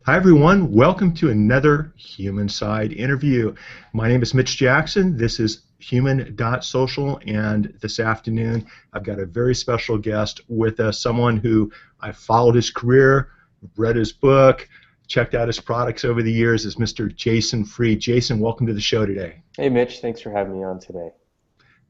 Hi everyone, welcome to another Human Side interview. My name is Mitch Jackson. This is Human.social, and this afternoon I've got a very special guest with us, someone who I followed his career, read his book, checked out his products over the years, is Mr. Jason Fried. Jason, welcome to the show today. Hey Mitch, thanks for having me on today.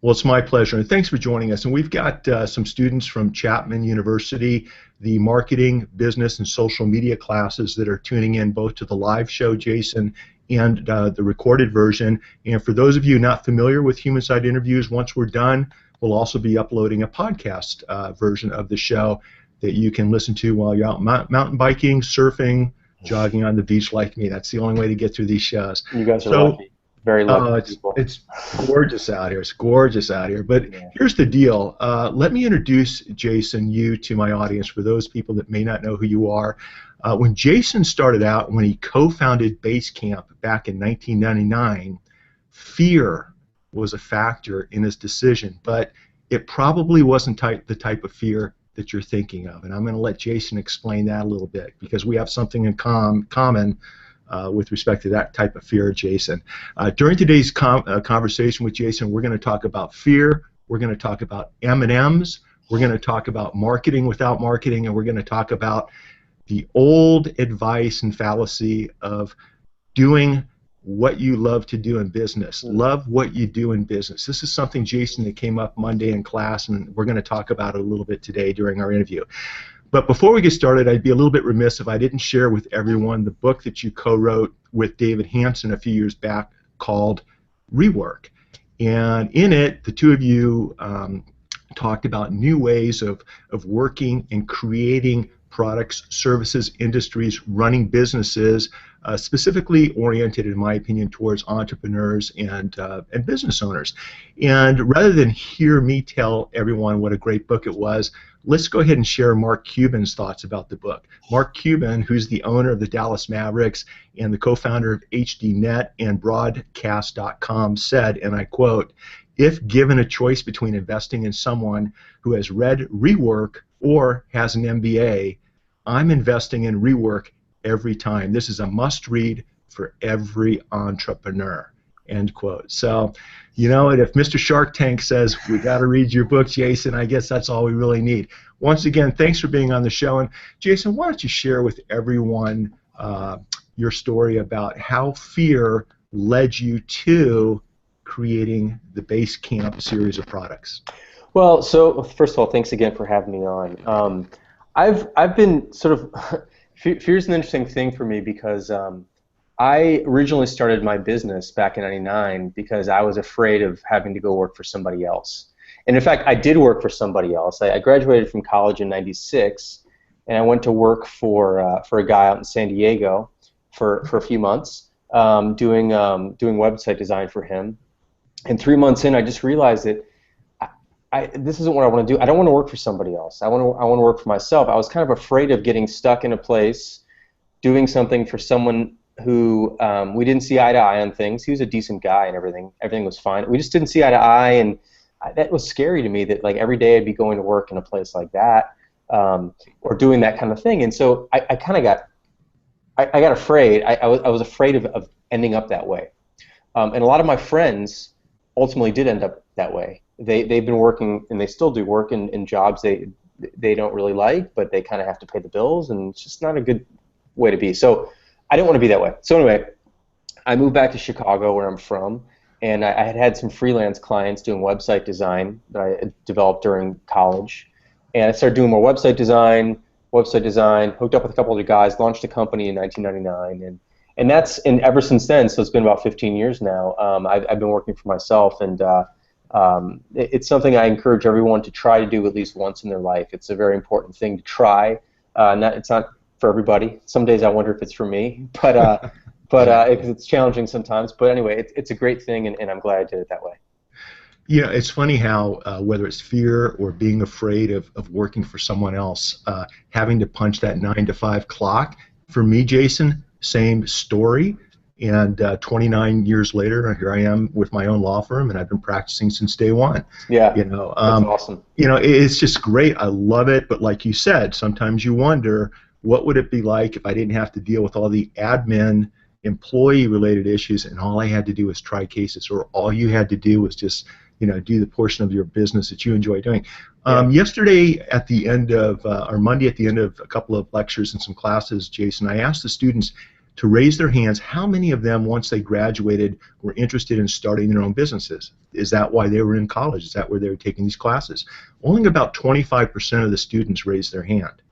Well, it's my pleasure, and thanks for joining us. And we've got some students from Chapman University, the marketing, business, and social media classes that are tuning in both to the live show, Jason, and the recorded version. And for those of you not familiar with Human Side interviews, once we're done, we'll also be uploading a podcast version of the show that you can listen to while you're out mountain biking, surfing, jogging on the beach like me. That's the only way to get through these shows. You guys are lucky. Very lucky people. It's gorgeous out here. It's gorgeous out here. But here's the deal. Let me introduce, Jason, you to my audience for those people that may not know who you are. When Jason started out, when he co-founded Basecamp back in 1999, fear was a factor in his decision. But it probably wasn't the type of fear that you're thinking of. And I'm going to let Jason explain that a little bit because we have something in common with respect to that type of fear, Jason. During today's conversation with Jason, we're going to talk about fear, we're going to talk about M&Ms, we're going to talk about marketing without marketing, and we're going to talk about the old advice and fallacy of doing what you love to do in business. Love what you do in business. This is something, Jason, that came up Monday in class, and we're going to talk about it a little bit today during our interview. But before we get started, I'd be a little bit remiss if I didn't share with everyone the book that you co-wrote with David Hansen a few years back called Rework. And in it, the two of you talked about new ways of working and creating products, services, industries, running businesses, specifically oriented, in my opinion, towards entrepreneurs and business owners. And rather than hear me tell everyone what a great book it was, let's go ahead and share Mark Cuban's thoughts about the book. Mark Cuban, who's the owner of the Dallas Mavericks and the co-founder of HDNet and Broadcast.com, said, and I quote, "If given a choice between investing in someone who has read Rework or has an MBA, I'm investing in Rework every time. This is a must-read for every entrepreneur." End quote. So, you know, if Mr. Shark Tank says we got to read your book, Jason, I guess that's all we really need. Once again, thanks for being on the show. And Jason, why don't you share with everyone your story about how fear led you to creating the Basecamp series of products? Well, so first of all, thanks again for having me on. I've been sort of fear's an interesting thing for me because I originally started my business back in '99 because I was afraid of having to go work for somebody else. And in fact, I did work for somebody else. I graduated from college in '96, and I went to work for a guy out in San Diego for a few months, doing website design for him. And 3 months in, I just realized that this isn't what I want to do. I don't want to work for somebody else. I want to work for myself. I was kind of afraid of getting stuck in a place, doing something for someone who we didn't see eye to eye on things. He was a decent guy and everything. Everything was fine. We just didn't see eye to eye, and that was scary to me. That like every day I'd be going to work in a place like that, or doing that kind of thing. And so I kind of got afraid. I was afraid of ending up that way. And a lot of my friends ultimately did end up that way. They've been working, and they still do work in jobs they don't really like, but they kind of have to pay the bills, and it's just not a good way to be. So I didn't want to be that way. So anyway, I moved back to Chicago, where I'm from, and I had some freelance clients doing website design that I had developed during college. And I started doing more website design, hooked up with a couple other guys, launched a company in 1999, and ever since then, so it's been about 15 years now, I've been working for myself, and it's something I encourage everyone to try to do at least once in their life. It's a very important thing to try. It's not for everybody. Some days I wonder if it's for me, but it's challenging sometimes. But anyway, it's a great thing, and I'm glad I did it that way. You know, it's funny how whether it's fear or being afraid of working for someone else, having to punch that 9 to 5 clock, for me, Jason, same story. And 29 years later, here I am with my own law firm, and I've been practicing since day one. Yeah, you know, that's awesome. You know, it's just great. I love it. But like you said, sometimes you wonder, what would it be like if I didn't have to deal with all the admin, employee-related issues, and all I had to do was try cases, or all you had to do was just, do the portion of your business that you enjoy doing. Yesterday at the end of, or Monday at the end of a couple of lectures and some classes, Jason, I asked the students to raise their hands how many of them, once they graduated, were interested in starting their own businesses. Is that why they were in college? Is that where they were taking these classes? Only about 25% of the students raised their hand.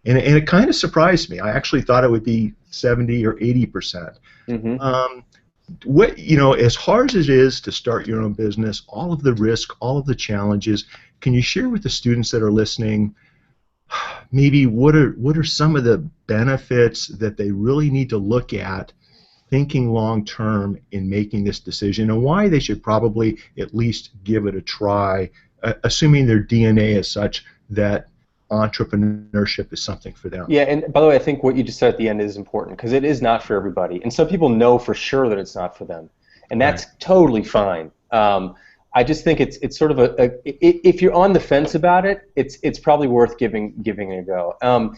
And it kind of surprised me. I actually thought it would be 70 or 80%. As hard as it is to start your own business, all of the risk, all of the challenges, can you share with the students that are listening maybe what are some of the benefits that they really need to look at thinking long term in making this decision, and why they should probably at least give it a try, assuming their DNA is such that entrepreneurship is something for them? Yeah, and by the way, I think what you just said at the end is important, because it is not for everybody, and some people know for sure that it's not for them, and that's totally fine. I just think it's sort of if you're on the fence about it, it's probably worth giving it a go.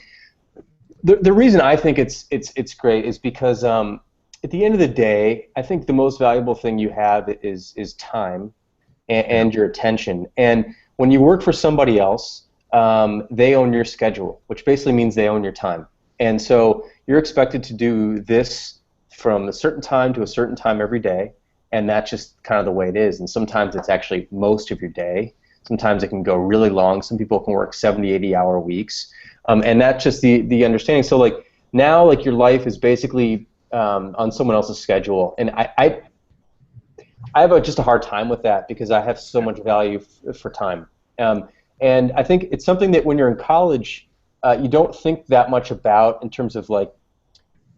The reason I think it's great is because at the end of the day, I think the most valuable thing you have is time and your attention. And when you work for somebody else, they own your schedule, which basically means they own your time. And so you're expected to do this from a certain time to a certain time every day, and that's just kind of the way it is. And sometimes it's actually most of your day. Sometimes it can go really long. Some people can work 70, 80-hour weeks. And that's just the understanding. So now your life is basically on someone else's schedule. And I have just a hard time with that, because I have so much value for time. And I think it's something that when you're in college, you don't think that much about in terms of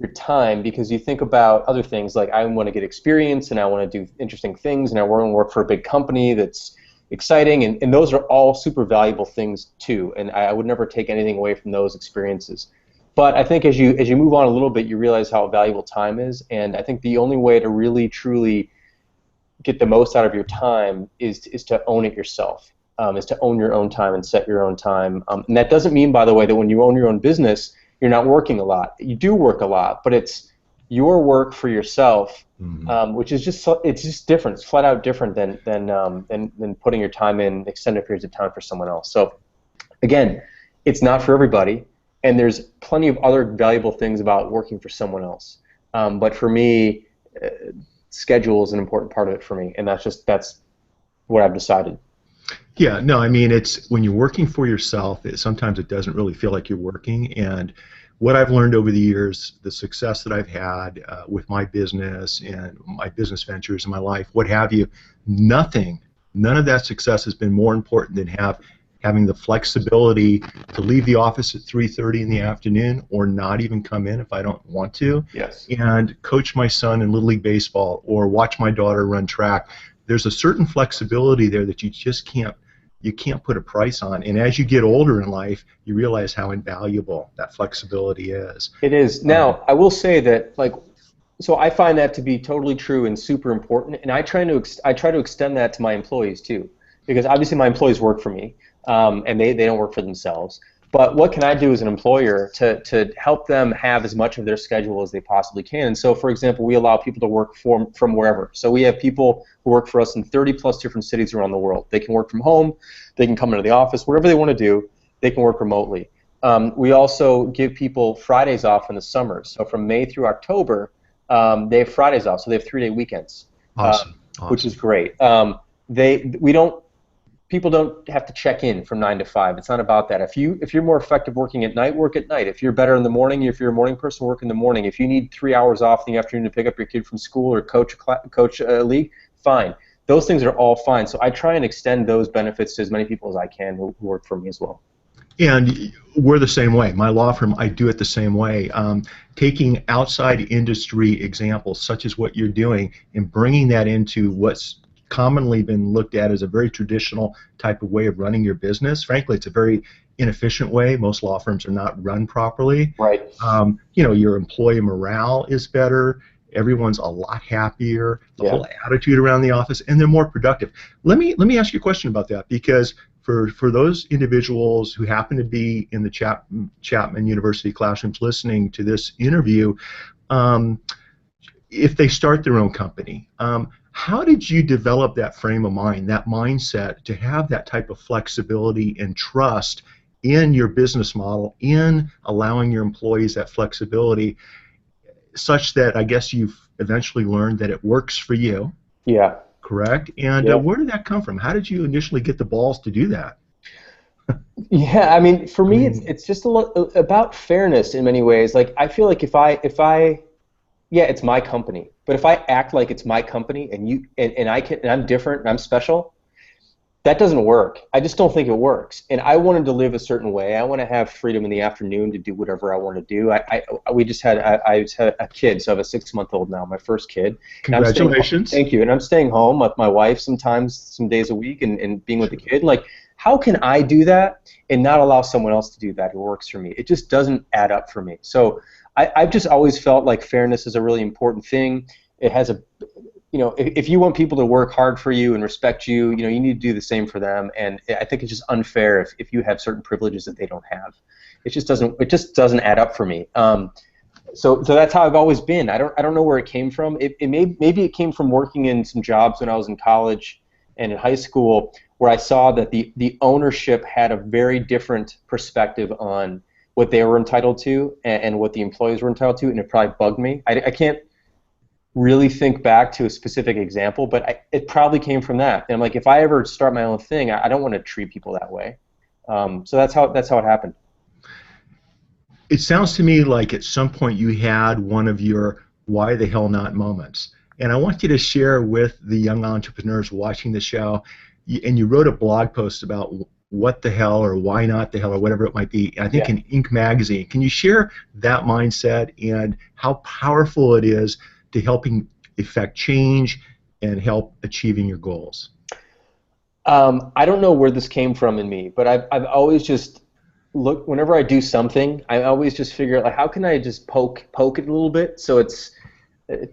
your time, because you think about other things like I want to get experience, and I want to do interesting things, and I want to work for a big company that's exciting, and those are all super valuable things too, and I would never take anything away from those experiences. But I think as you move on a little bit, you realize how valuable time is, and I think the only way to really truly get the most out of your time is to own it yourself. Is to own your own time and set your own time. And that doesn't mean, by the way, that when you own your own business, you're not working a lot. You do work a lot, but it's your work for yourself, which is just different. It's flat out different than putting your time in extended periods of time for someone else. So again, it's not for everybody, and there's plenty of other valuable things about working for someone else. But for me, schedule is an important part of it for me, and that's what I've decided. Yeah, no, I mean, it's when you're working for yourself, sometimes it doesn't really feel like you're working. And what I've learned over the years, the success that I've had with my business and my business ventures in my life, what have you, none of that success has been more important than having the flexibility to leave the office at 3:30 in the afternoon, or not even come in if I don't want to, and coach my son in Little League Baseball or watch my daughter run track. There's a certain flexibility there that you just can't put a price on. And as you get older in life, you realize how invaluable that flexibility is. It is. Now, I will say that, so I find that to be totally true and super important, and I try to extend that to my employees too, because obviously my employees work for me, and they don't work for themselves. But what can I do as an employer to help them have as much of their schedule as they possibly can? And so, for example, we allow people to work from wherever. So we have people who work for us in 30+ different cities around the world. They can work from home, they can come into the office, whatever they want to do, they can work remotely. We also give people Fridays off in the summer. So from May through October, they have Fridays off, so they have 3-day weekends, awesome. Which is great. People don't have to check in from 9 to 5. It's not about that. If you're more effective working at night, work at night. If you're better in the morning, if you're a morning person, work in the morning. If you need 3 hours off in the afternoon to pick up your kid from school or coach a league, fine. Those things are all fine. So I try and extend those benefits to as many people as I can who work for me as well. And we're the same way. My law firm, I do it the same way. Taking outside industry examples, such as what you're doing, and bringing that into what's commonly been looked at as a very traditional type of way of running your business. Frankly, it's a very inefficient way. Most law firms are not run properly. Right. Your employee morale is better. Everyone's a lot happier. The whole attitude around the office, and they're more productive. Let me ask you a question about that, because for those individuals who happen to be in the Chapman University classrooms listening to this interview, if they start their own company, how did you develop that frame of mind, that mindset to have that type of flexibility and trust in your business model, in allowing your employees that flexibility, such that I guess you've eventually learned that it works for you? Yeah. Correct? And Yeah. where did that come from? How did you initially get the balls to do that? Yeah, I mean, for me, it's just about fairness in many ways. Like, I feel like if I yeah, it's my company, but if I act like it's my company and I'm different and I'm special, that doesn't work. I just don't think it works. And I wanted to live a certain way. I want to have freedom in the afternoon to do whatever I want to do. I just had a kid, so I have a 6-month-old now, my first kid. Congratulations. Thank you. And I'm staying home with my wife sometimes, some days a week, and being with the kid. Like, how can I do that and not allow someone else to do that who works for me? It just doesn't add up for me. So I've just always felt like fairness is a really important thing. It has if you want people to work hard for you and respect you, you need to do the same for them. And I think it's just unfair if you have certain privileges that they don't have. It just doesn't add up for me. So that's how I've always been. I don't know where it came from. Maybe it came from working in some jobs when I was in college and in high school, where I saw that the ownership had a very different perspective on what they were entitled to and what the employees were entitled to, and it probably bugged me. I can't really think back to a specific example, but it probably came from that. And I'm like, if I ever start my own thing, I don't want to treat people that way. So that's how it happened. It sounds to me like at some point you had one of your why the hell not moments. And I want you to share with the young entrepreneurs watching the show, and you wrote a blog post about what the hell or why not the hell or whatever it might be, I think in Inc. magazine. Can you share that mindset and how powerful it is to helping effect change and help achieving your goals? I don't know where this came from in me, but I've always just looked, whenever I do something, I always just figure out, like, how can I just poke it a little bit, so it's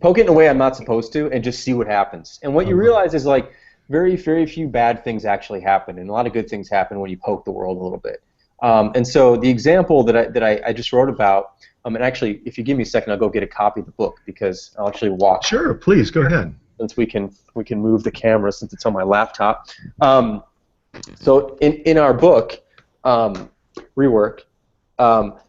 poke it in a way I'm not supposed to, and just see what happens. And what you realize is, like, very, very few bad things actually happen, and a lot of good things happen when you poke the world a little bit. And so the example that I just wrote about, and actually, if you give me a second, I'll go get a copy of the book, because I'll actually walk. Sure, please, go ahead. Since we can move the camera, since it's on my laptop. So in our book, Rework,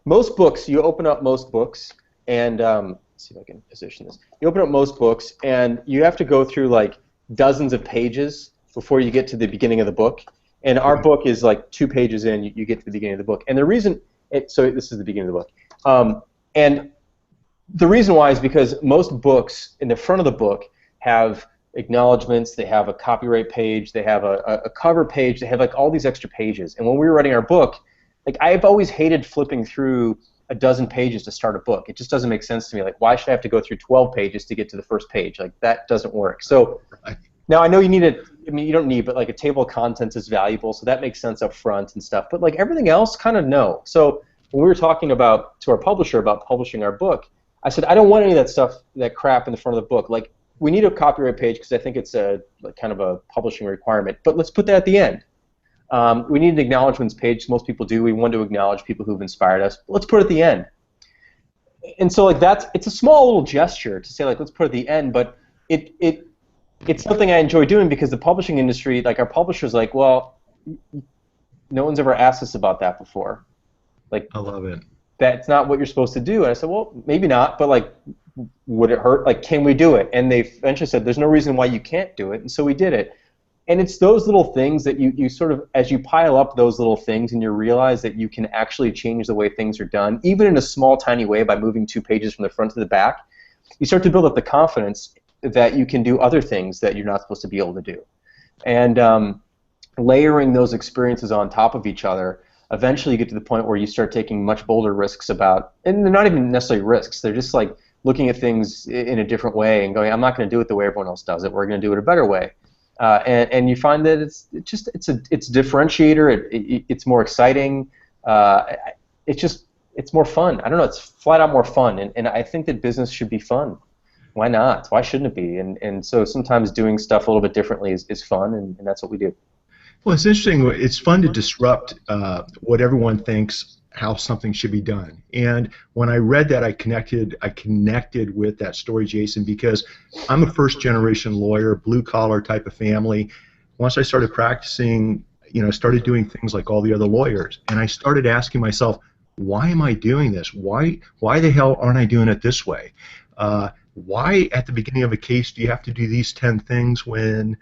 most books, you open up most books, and let's see if I can position this. You open up most books, and you have to go through like dozens of pages before you get to the beginning of the book. And our book is like 2 pages in, you get to the beginning of the book. And the reason, so this is the beginning of the book. And the reason why is because most books in the front of the book have acknowledgments, they have a copyright page, they have a cover page, they have like all these extra pages. And when we were writing our book, like, I've always hated flipping through a dozen pages to start a book. It just doesn't make sense to me. Like, why should I have to go through 12 pages to get to the first page? Like, that doesn't work. So now I know you need you don't need, but like a table of contents is valuable, so that makes sense up front and stuff. But like everything else, kind of no. So when we were talking to our publisher about publishing our book, I said, I don't want any of that stuff, that crap in the front of the book. Like, we need a copyright page because I think it's kind of a publishing requirement, but let's put that at the end. We need an acknowledgments page. Most people do. We want to acknowledge people who've inspired us. But let's put it at the end. And so, like, it's a small little gesture to say, like, let's put it at the end, but it's something I enjoy doing, because the publishing industry, like, our publisher's like, well, no one's ever asked us about that before. Like, I love it. That's not what you're supposed to do. And I said, well, maybe not, but like, would it hurt? Like, can we do it? And they eventually said, there's no reason why you can't do it, and so we did it. And it's those little things that you sort of, as you pile up those little things and you realize that you can actually change the way things are done, even in a small, tiny way, by moving 2 pages from the front to the back, you start to build up the confidence that you can do other things that you're not supposed to be able to do. And layering those experiences on top of each other, eventually you get to the point where you start taking much bolder risks about, and they're not even necessarily risks, they're just like looking at things in a different way and going, I'm not going to do it the way everyone else does it, we're going to do it a better way. And you find that it's a differentiator, it's more exciting, it's more fun. I don't know, it's flat out more fun, and I think that business should be fun. Why not? Why shouldn't it be? And so sometimes doing stuff a little bit differently is fun, and that's what we do. Well, it's interesting. It's fun to disrupt what everyone thinks how something should be done. And when I read that, I connected with that story, Jason, because I'm a first generation lawyer, blue collar type of family. Once I started practicing, I started doing things like all the other lawyers, and I started asking myself, why am I doing this? Why the hell aren't I doing it this way? Why at the beginning of a case do you have to do these 10 things when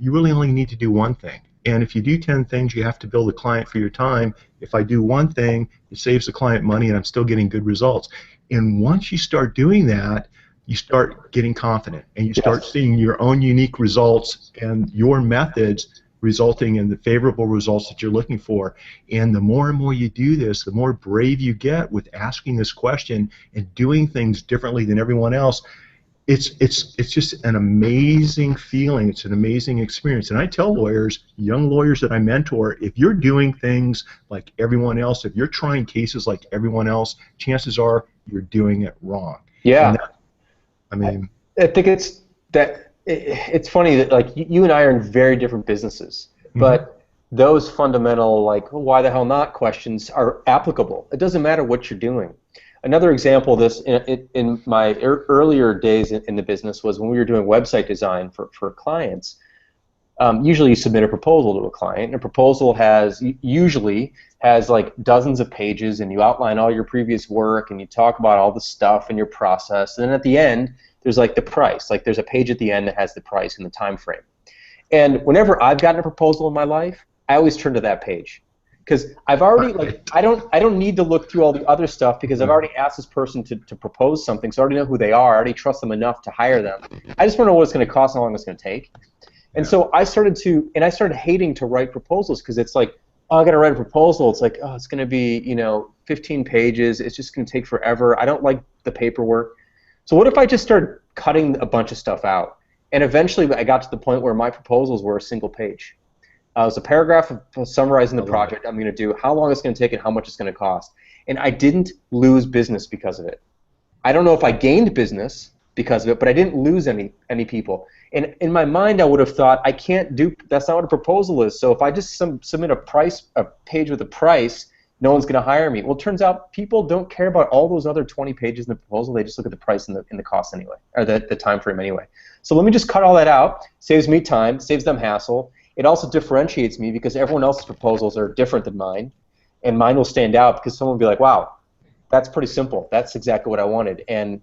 you really only need to do one thing? And if you do 10 things, you have to bill the client for your time. If I do one thing, it saves the client money and I'm still getting good results. And once you start doing that, you start getting confident and you start seeing your own unique results and your methods resulting in the favorable results that you're looking for. And the more and more you do this, the more brave you get with asking this question and doing things differently than everyone else. It's just an amazing feeling. It's an amazing experience. And I tell lawyers, young lawyers that I mentor, if you're doing things like everyone else, if you're trying cases like everyone else, chances are you're doing it wrong. Yeah. And that, I mean, I think it's funny that like you and I are in very different businesses, but those fundamental like why the hell not questions are applicable. It doesn't matter what you're doing. Another example of this in my earlier days in the business was when we were doing website design for clients. Usually you submit a proposal to a client, and a proposal usually has like dozens of pages, and you outline all your previous work, and you talk about all the stuff in your process, and then at the end there's like the price. Like there's a page at the end that has the price and the time frame. And whenever I've gotten a proposal in my life, I always turn to that page. Because I've already I don't need to look through all the other stuff because I've already asked this person to propose something, so I already know who they are. I already trust them enough to hire them. I just want to know what it's going to cost and how long it's going to take. And so I started hating to write proposals because it's like, oh, I got to write a proposal. It's like, oh, it's going to be 15 pages. It's just going to take forever. I don't like the paperwork. So what if I just started cutting a bunch of stuff out? And eventually I got to the point where my proposals were a single page. It was a paragraph of summarizing the project I'm going to do, how long it's going to take, and how much it's going to cost. And I didn't lose business because of it. I don't know if I gained business because of it, but I didn't lose any people. And in my mind, I would have thought, I can't do, that's not what a proposal is. So if I just submit a page with a price, no one's going to hire me. Well, it turns out people don't care about all those other 20 pages in the proposal. They just look at the price and the cost anyway, or the time frame anyway. So let me just cut all that out. Saves me time, saves them hassle. It also differentiates me because everyone else's proposals are different than mine, and mine will stand out because someone will be like, wow, that's pretty simple. That's exactly what I wanted. And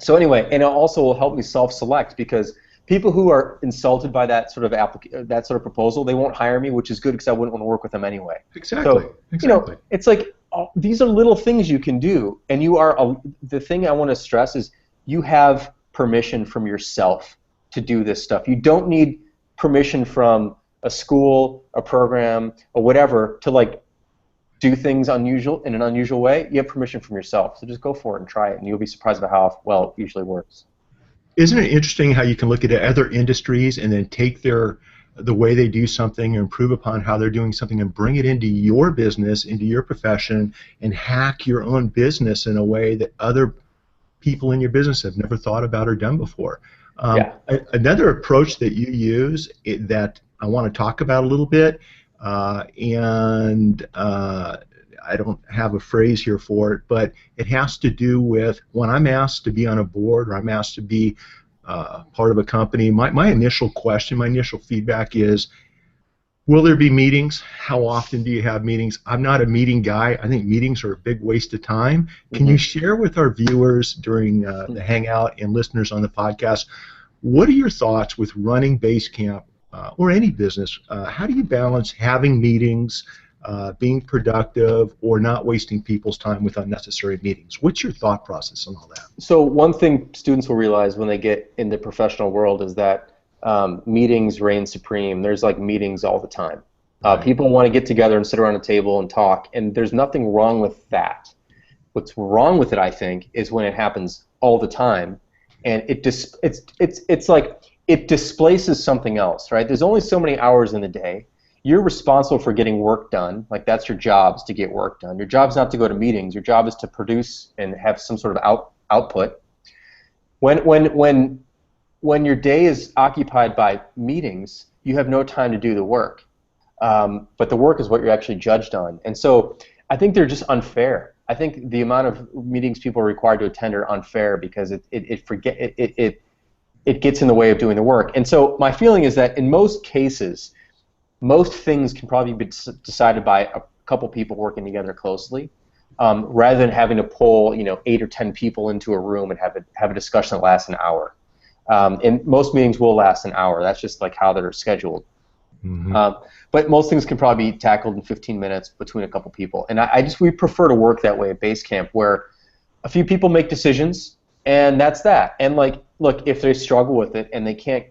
so anyway, and it also will help me self-select because people who are insulted by that sort of proposal, they won't hire me, which is good because I wouldn't want to work with them anyway. Exactly. So, exactly. It's like these are little things you can do, and the thing I want to stress is you have permission from yourself to do this stuff. You don't need permission from a school, a program, or whatever to like do things in an unusual way. You have permission from yourself, so just go for it and try it, and you'll be surprised by how well it usually works. Isn't it interesting how you can look at other industries and then take the way they do something and improve upon how they're doing something and bring it into your business, into your profession, and hack your own business in a way that other people in your business have never thought about or done before? Another approach that you use that I want to talk about a little bit, and I don't have a phrase here for it, but it has to do with when I'm asked to be on a board or I'm asked to be part of a company, my initial question, my initial feedback is, will there be meetings? How often do you have meetings? I'm not a meeting guy. I think meetings are a big waste of time. Can you share with our viewers during the Hangout and listeners on the podcast, what are your thoughts with running Basecamp or any business? How do you balance having meetings, being productive, or not wasting people's time with unnecessary meetings? What's your thought process on all that? So one thing students will realize when they get in the professional world is that meetings reign supreme. There's like meetings all the time. People want to get together and sit around a table and talk, and there's nothing wrong with that. What's wrong with it, I think, is when it happens all the time, and it's like it displaces something else, right? There's only so many hours in the day. You're responsible for getting work done. Like that's your job, is to get work done. Your job's not to go to meetings. Your job is to produce and have some sort of output. When your day is occupied by meetings, you have no time to do the work. but the work is what you're actually judged on. And so I think they're just unfair. I think the amount of meetings people are required to attend are unfair because it gets in the way of doing the work. And so my feeling is that in most cases, most things can probably be decided by a couple people working together closely, rather than having to pull 8 or 10 people into a room and have a discussion that lasts an hour. And most meetings will last an hour. That's just like how they're scheduled. Mm-hmm. But most things can probably be tackled in 15 minutes between a couple people. And we prefer to work that way at Basecamp, where a few people make decisions, and that's that. And like, look, if they struggle with it and they can't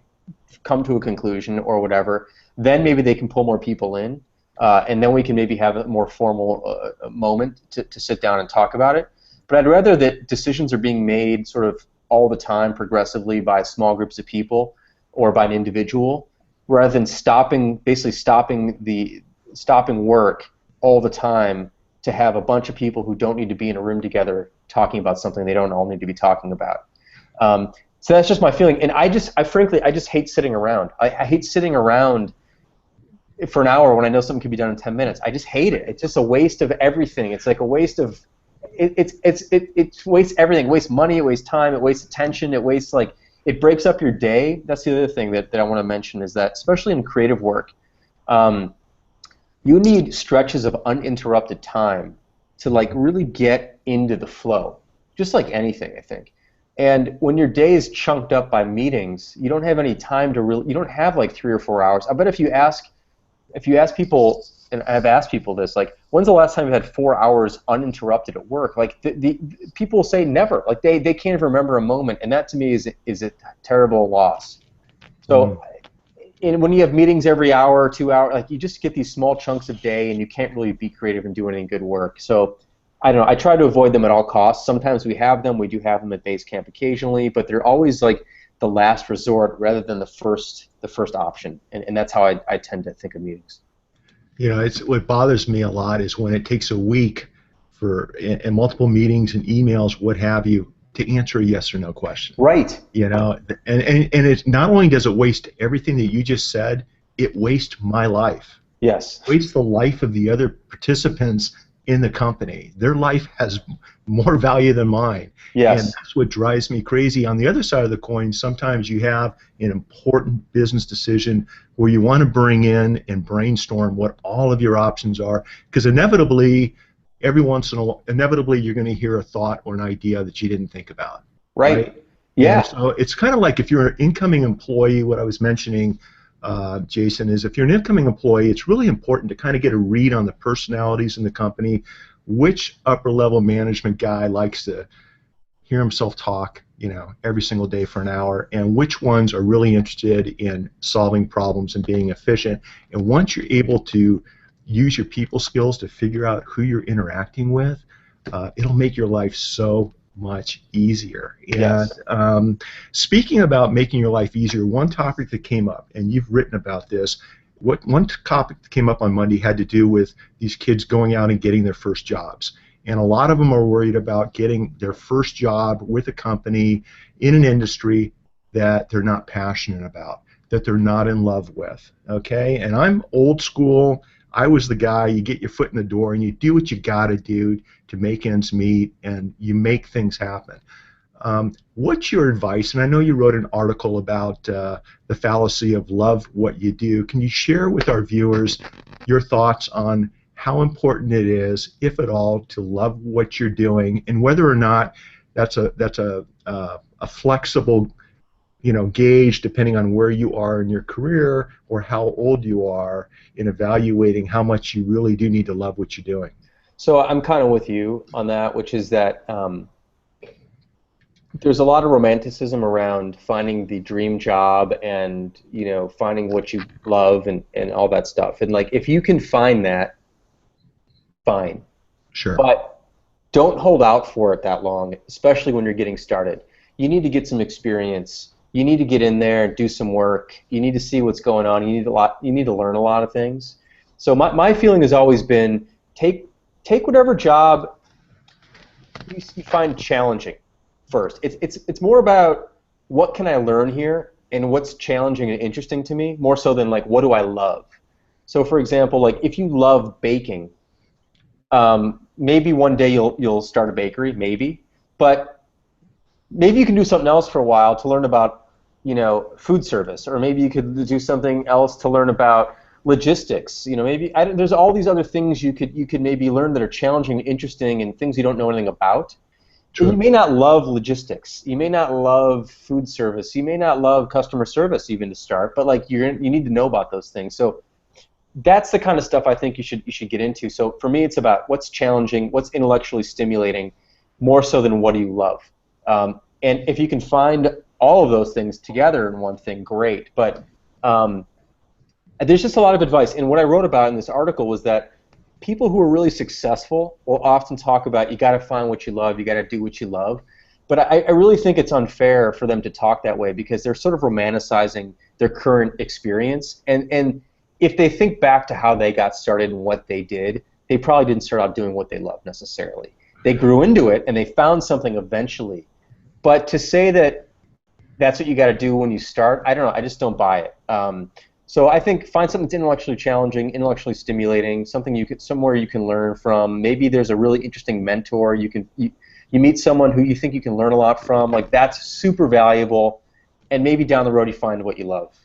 come to a conclusion or whatever, then maybe they can pull more people in, and then we can maybe have a more formal moment to sit down and talk about it. But I'd rather that decisions are being made sort of all the time progressively by small groups of people or by an individual, rather than stopping work all the time to have a bunch of people who don't need to be in a room together talking about something they don't all need to be talking about. So that's just my feeling, and I frankly hate sitting around. I hate sitting around for an hour when I know something can be done in 10 minutes. I just hate it. It's just a waste of everything. It's like a waste of it wastes everything. It wastes money. It wastes time. It wastes attention. It breaks up your day. That's the other thing that I want to mention is that, especially in creative work, you need stretches of uninterrupted time to like really get into the flow, just like anything, I think. And when your day is chunked up by meetings, you don't have any time to you don't have like 3 or 4 hours. I bet if you ask people, and I've asked people this, like, when's the last time you had 4 hours uninterrupted at work? Like, the people say never. Like, they can't even remember a moment, and that to me is a terrible loss. So, when you have meetings every hour or 2 hours, like, you just get these small chunks of day, and you can't really be creative and do any good work. So, I don't know. I try to avoid them at all costs. Sometimes we have them. We do have them at Basecamp occasionally, but they're always like the last resort rather than the first option, and that's how I tend to think of meetings. It's what bothers me a lot is when it takes a week and multiple meetings and emails, what have you, to answer a yes or no question. Right. And it's not only does it waste everything that you just said, it wastes my life. Yes. It wastes the life of the other participants in the company. Their life has more value than mine. Yes. And that's what drives me crazy. On the other side of the coin, sometimes you have an important business decision where you want to bring in and brainstorm what all of your options are, because inevitably you're going to hear a thought or an idea that you didn't think about. Right? Yeah. And so it's kind of like if you're an incoming employee, what I was mentioning, Jason, is if you're an incoming employee, it's really important to kind of get a read on the personalities in the company, which upper-level management guy likes to hear himself talk, every single day for an hour, and which ones are really interested in solving problems and being efficient. And once you're able to use your people skills to figure out who you're interacting with, it'll make your life so much easier. Yes. And speaking about making your life easier, one topic that came up, and you've written about this, one topic that came up on Monday had to do with these kids going out and getting their first jobs. And a lot of them are worried about getting their first job with a company in an industry that they're not passionate about, that they're not in love with. Okay? And I'm old school. I was the guy, you get your foot in the door and you do what you got to do to make ends meet, and you make things happen. What's your advice? And I know you wrote an article about the fallacy of love what you do. Can you share with our viewers your thoughts on how important it is, if at all, to love what you're doing, and whether or not that's a flexible gauge depending on where you are in your career or how old you are in evaluating how much you really do need to love what you're doing? So I'm kind of with you on that, which is that there's a lot of romanticism around finding the dream job and finding what you love and all that stuff. And like, if you can find that, fine. Sure. But don't hold out for it that long, especially when you're getting started. You need to get some experience. You need to get in there and do some work. You need to see what's going on. You need to learn a lot of things. So my feeling has always been take whatever job you find challenging first. It's more about what can I learn here and what's challenging and interesting to me, more so than like what do I love. So for example, like if you love baking, maybe one day you'll start a bakery, maybe, but maybe you can do something else for a while to learn about, food service, or maybe you could do something else to learn about logistics. Maybe there's all these other things you could maybe learn that are challenging, interesting, and things you don't know anything about. True. And you may not love logistics. You may not love food service. You may not love customer service even to start. But like you need to know about those things. So that's the kind of stuff I think you should get into. So for me, it's about what's challenging, what's intellectually stimulating, more so than what do you love. And if you can find all of those things together in one thing, great. But there's just a lot of advice. And what I wrote about in this article was that people who are really successful will often talk about you got to find what you love, you got to do what you love. But I really think it's unfair for them to talk that way because they're sort of romanticizing their current experience. And if they think back to how they got started and what they did, they probably didn't start out doing what they loved necessarily. They grew into it and they found something eventually. But to say that that's what you got to do when you start, I don't know. I just don't buy it. So I think find something that's intellectually challenging, intellectually stimulating, somewhere you can learn from. Maybe there's a really interesting mentor. You meet someone who you think you can learn a lot from. Like that's super valuable. And maybe down the road you find what you love.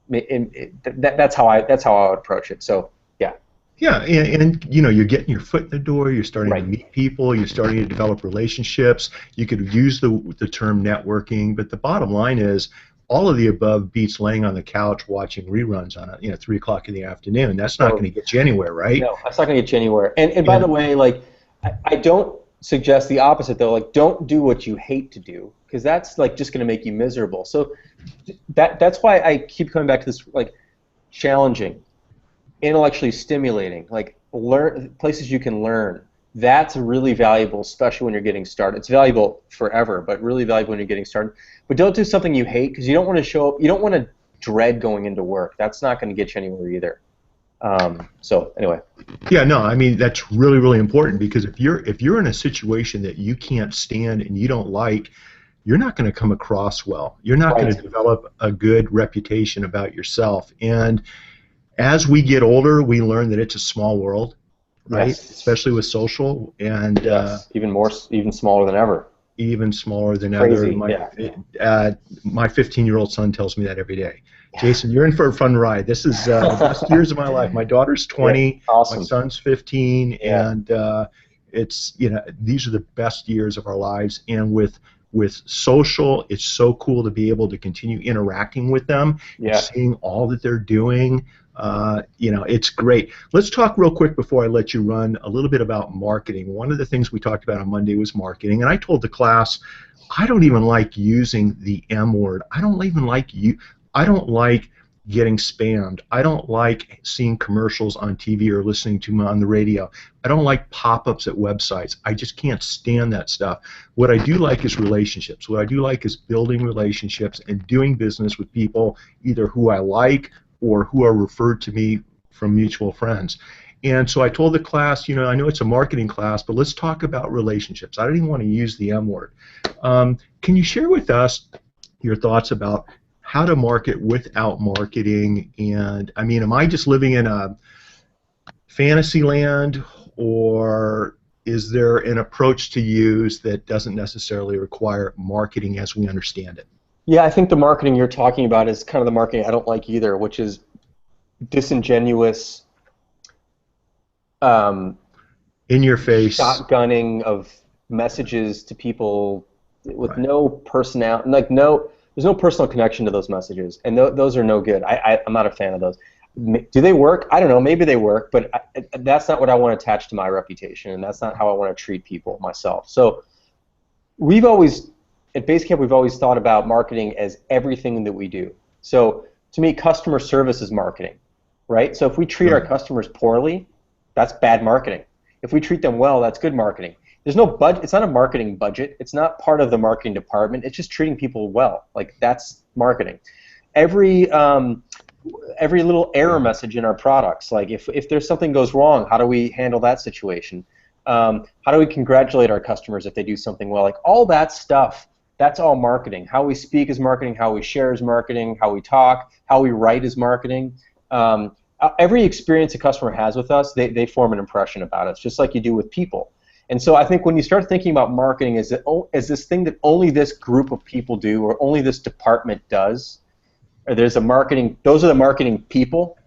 That's how I would approach it. So yeah. Yeah, and you're getting your foot in the door. You're starting to meet people. You're starting to develop relationships. You could use the term networking, but the bottom line is all of the above beats laying on the couch watching reruns on 3 o'clock in the afternoon. That's not going to get you anywhere, right? No, that's not going to get you anywhere. And by the way, like I don't suggest the opposite though. Like don't do what you hate to do because that's like just going to make you miserable. So that's why I keep coming back to this like challenging, intellectually stimulating, like learn places you can learn. That's really valuable, especially when you're getting started. It's valuable forever, but really valuable when you're getting started. But don't do something you hate because you don't want to show up. You don't want to dread going into work. That's not going to get you anywhere either. So anyway. Yeah, no, I mean that's really, really important because if you're in a situation that you can't stand and you don't like, you're not going to come across well. You're not going to develop a good reputation about yourself. And as we get older, we learn that it's a small world, right? Yes. Especially with social, and even smaller than ever. Even smaller than Crazy. ever. My 15-year-old son tells me that every day. Jason, you're in for a fun ride. This is the best years of my life. My daughter's 20, awesome. My son's 15, and it's these are the best years of our lives. And with social, it's so cool to be able to continue interacting with them, and seeing all that they're doing. It's great. Let's talk real quick before I let you run a little bit about marketing. One of the things we talked about on Monday was marketing, and I told the class, I don't even like using the M word. I don't like getting spammed. I don't like seeing commercials on TV or listening to them on the radio. I don't like pop-ups at websites. I just can't stand that stuff. What I do like is relationships. What I do like is building relationships and doing business with people either who I like or who are referred to me from mutual friends. And so I told the class, I know it's a marketing class, but let's talk about relationships. I don't even want to use the M word. Can you share with us your thoughts about how to market without marketing? And I mean, am I just living in a fantasy land, or is there an approach to use that doesn't necessarily require marketing as we understand it? Yeah, I think the marketing you're talking about is kind of the marketing I don't like either, which is disingenuous, in your face, shotgunning of messages to people with no personality, there's no personal connection to those messages, and those are no good. I'm not a fan of those. Do they work? I don't know. Maybe they work, but that's not what I want to attach to my reputation, and that's not how I want to treat people myself. So at Basecamp, we've always thought about marketing as everything that we do. So to me, customer service is marketing, right? So if we treat our customers poorly, that's bad marketing. If we treat them well, that's good marketing. There's no budget. It's not a marketing budget. It's not part of the marketing department. It's just treating people well. Like that's marketing. Every little error message in our products, like if there's something goes wrong, how do we handle that situation? How do we congratulate our customers if they do something well? Like all that stuff. That's all marketing. How we speak is marketing. How we share is marketing. How we talk, how we write is marketing. every experience a customer has with us, they form an impression about us, just like you do with people. And so I think when you start thinking about marketing as this thing that only this group of people do, or only this department does, or there's a marketing, those are the marketing people,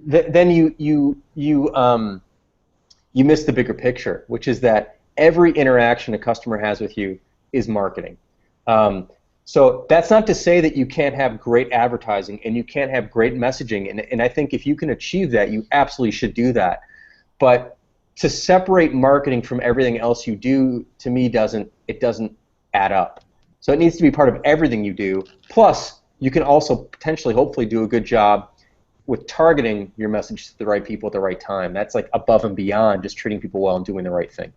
then you miss the bigger picture, which is that every interaction a customer has with you is marketing. So that's not to say that you can't have great advertising and you can't have great messaging, and I think if you can achieve that, you absolutely should do that. But to separate marketing from everything else you do, to me, doesn't add up. So it needs to be part of everything you do. Plus, you can also potentially, hopefully, do a good job with targeting your message to the right people at the right time. That's like above and beyond just treating people well and doing the right thing.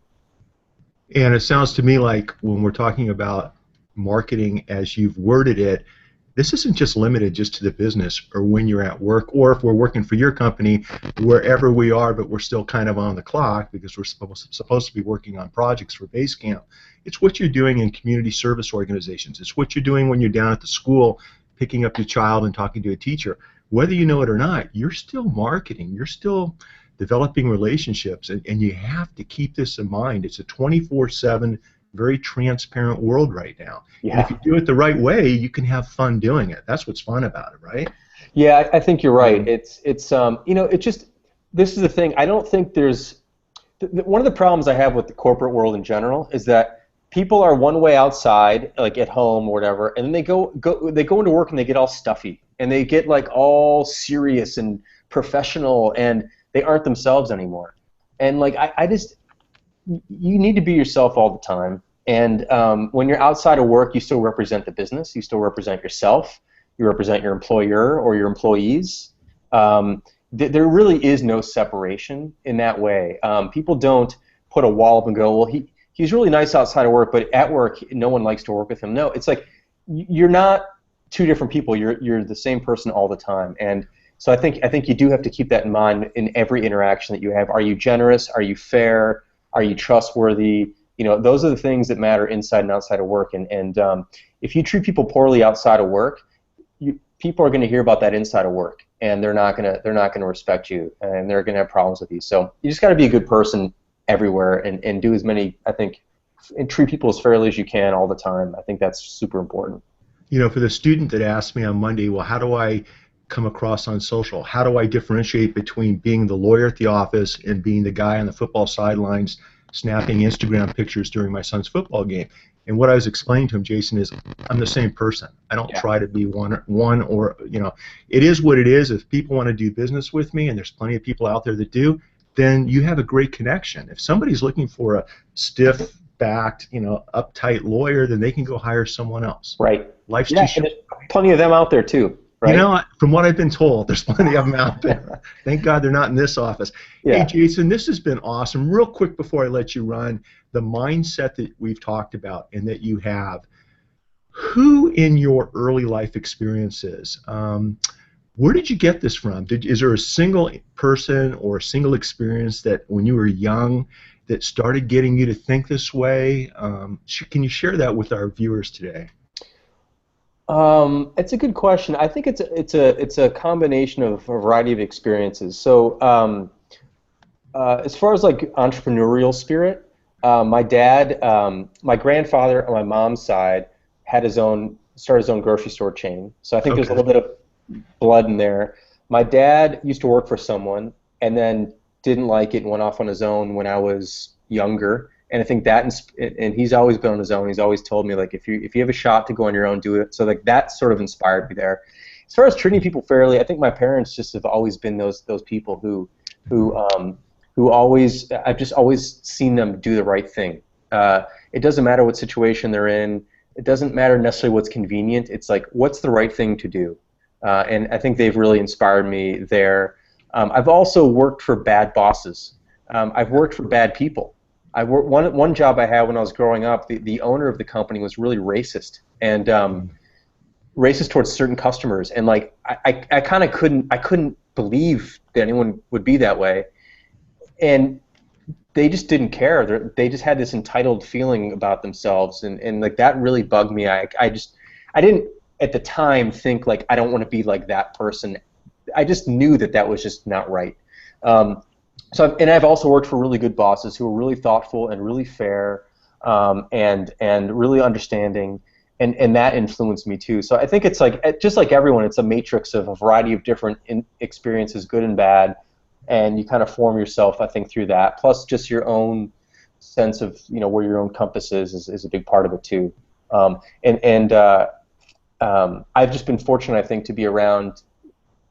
And it sounds to me like when we're talking about marketing as you've worded it, this isn't just limited just to the business or when you're at work, or if we're working for your company, wherever we are, but we're still kind of on the clock because we're supposed to be working on projects for Basecamp. It's what you're doing in community service organizations. It's what you're doing when you're down at the school picking up your child and talking to a teacher. Whether you know it or not, you're still marketing. You're still developing relationships, and you have to keep this in mind. It's a 24/7, very transparent world right now. Yeah. And if you do it the right way, you can have fun doing it. That's what's fun about it, right? Yeah, I think you're right. It's you know, it just, this is the thing. I don't think there's one of the problems I have with the corporate world in general is that people are one way outside, like at home or whatever, and then they go into work and they get all stuffy and they get like all serious and professional, and they aren't themselves anymore. And like I just, you need to be yourself all the time. And when you're outside of work, you still represent the business. You still represent yourself. You represent your employer or your employees. There really is no separation in that way. People don't put a wall up and go, well, he's really nice outside of work, but at work, no one likes to work with him. No, it's like you're not two different people. You're the same person all the time. And so I think you do have to keep that in mind in every interaction that you have. Are you generous? Are you fair? Are you trustworthy? You know, those are the things that matter inside and outside of work. And if you treat people poorly outside of work, people are going to hear about that inside of work, and they're not gonna respect you, and they're going to have problems with you. So you just got to be a good person everywhere, and do as many, I think, and treat people as fairly as you can all the time. I think that's super important. You know, for the student that asked me on Monday, well, how do I come across on social? How do I differentiate between being the lawyer at the office and being the guy on the football sidelines snapping Instagram pictures during my son's football game? And what I was explaining to him, Jason, is I'm the same person. I don't try to be one or, you know, it is what it is. If people want to do business with me, and there's plenty of people out there that do, then you have a great connection. If somebody's looking for a stiff-backed, you know, uptight lawyer, then they can go hire someone else. Right. Life's too short. And there's plenty of them out there too. Right? You know, from what I've been told, there's plenty of them out there. Thank God they're not in this office. Yeah. Hey, Jason, this has been awesome. Real quick before I let you run, the mindset that we've talked about and that you have, who in your early life experiences, where did you get this from? Is there a single person or a single experience that when you were young that started getting you to think this way? Can you share that with our viewers today? It's a good question. I think it's a combination of a variety of experiences. So as far as like entrepreneurial spirit, my dad, my grandfather on my mom's side had started his own grocery store chain. So I think there's a little bit of blood in there. My dad used to work for someone and then didn't like it and went off on his own when I was younger. And I think that, and he's always been on his own. He's always told me, like, if you have a shot to go on your own, do it. So like that sort of inspired me there. As far as treating people fairly, I think my parents just have always been those people who always, I've just always seen them do the right thing. It doesn't matter what situation they're in. It doesn't matter necessarily what's convenient. It's like, what's the right thing to do? And I think they've really inspired me there. I've also worked for bad bosses. I've worked for bad people. One job I had when I was growing up, the owner of the company was really racist and racist towards certain customers, and like I kind of couldn't believe that anyone would be that way, and they just didn't care. They just had this entitled feeling about themselves, and like that really bugged me. I didn't at the time think like I don't want to be like that person I just knew that that was just not right. And I've also worked for really good bosses who are really thoughtful and really fair, and really understanding, and that influenced me too. So I think it's like, just like everyone, it's a matrix of a variety of different experiences, good and bad, and you kind of form yourself, I think, through that. Plus, just your own sense of, where your own compass is a big part of it too. I've just been fortunate, I think, to be around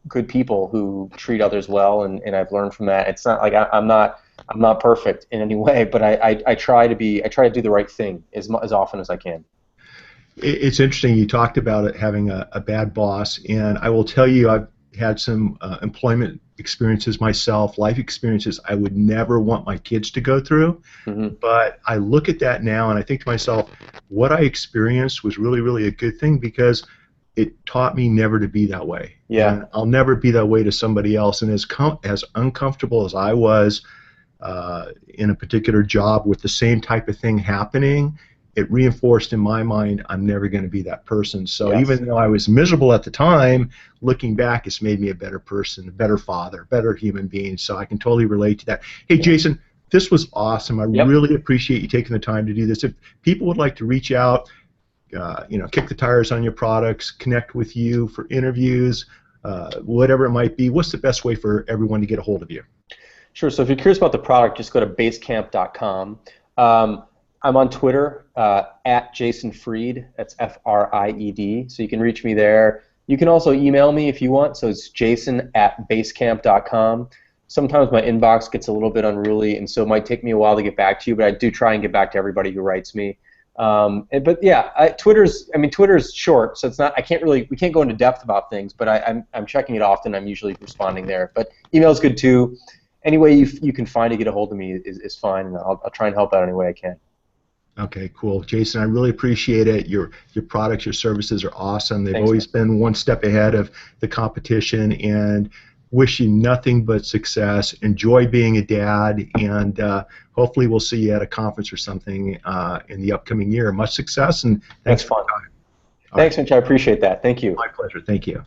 good people who treat others well, and I've learned from that. It's not like I'm not perfect in any way, but I try to do the right thing as often as I can. It's interesting you talked about it having a bad boss, and I will tell you I've had some employment experiences myself, life experiences I would never want my kids to go through. Mm-hmm. But I look at that now and I think to myself, what I experienced was really, really a good thing, because it taught me never to be that way. Yeah. And I'll never be that way to somebody else. And as uncomfortable as I was in a particular job with the same type of thing happening, it reinforced in my mind I'm never going to be that person. So yes, even though I was miserable at the time, looking back, it's made me a better person, a better father, better human being. So I can totally relate to that. Hey, Jason, this was awesome. I really appreciate you taking the time to do this. If people would like to reach out, kick the tires on your products, connect with you for interviews, whatever it might be, what's the best way for everyone to get a hold of you? Sure. So if you're curious about the product, just go to basecamp.com. I'm on Twitter at Jason Fried. That's Fried. So you can reach me there. You can also email me if you want. So it's jason@basecamp.com. Sometimes my inbox gets a little bit unruly, and so it might take me a while to get back to you. But I do try and get back to everybody who writes me. But yeah, Twitter's short, so it's not. We can't go into depth about things. But I'm checking it often. I'm usually responding there. But email's good too. Any way you can find to get a hold of me is fine, and I'll try and help out any way I can. Okay, cool. Jason, I really appreciate it. Your products, your services are awesome. They've always been one step ahead of the competition, and wish you nothing but success. Enjoy being a dad, and hopefully we'll see you at a conference or something in the upcoming year. Much success, and thanks for your time. Thanks, Mitch. I appreciate that. Thank you. My pleasure. Thank you.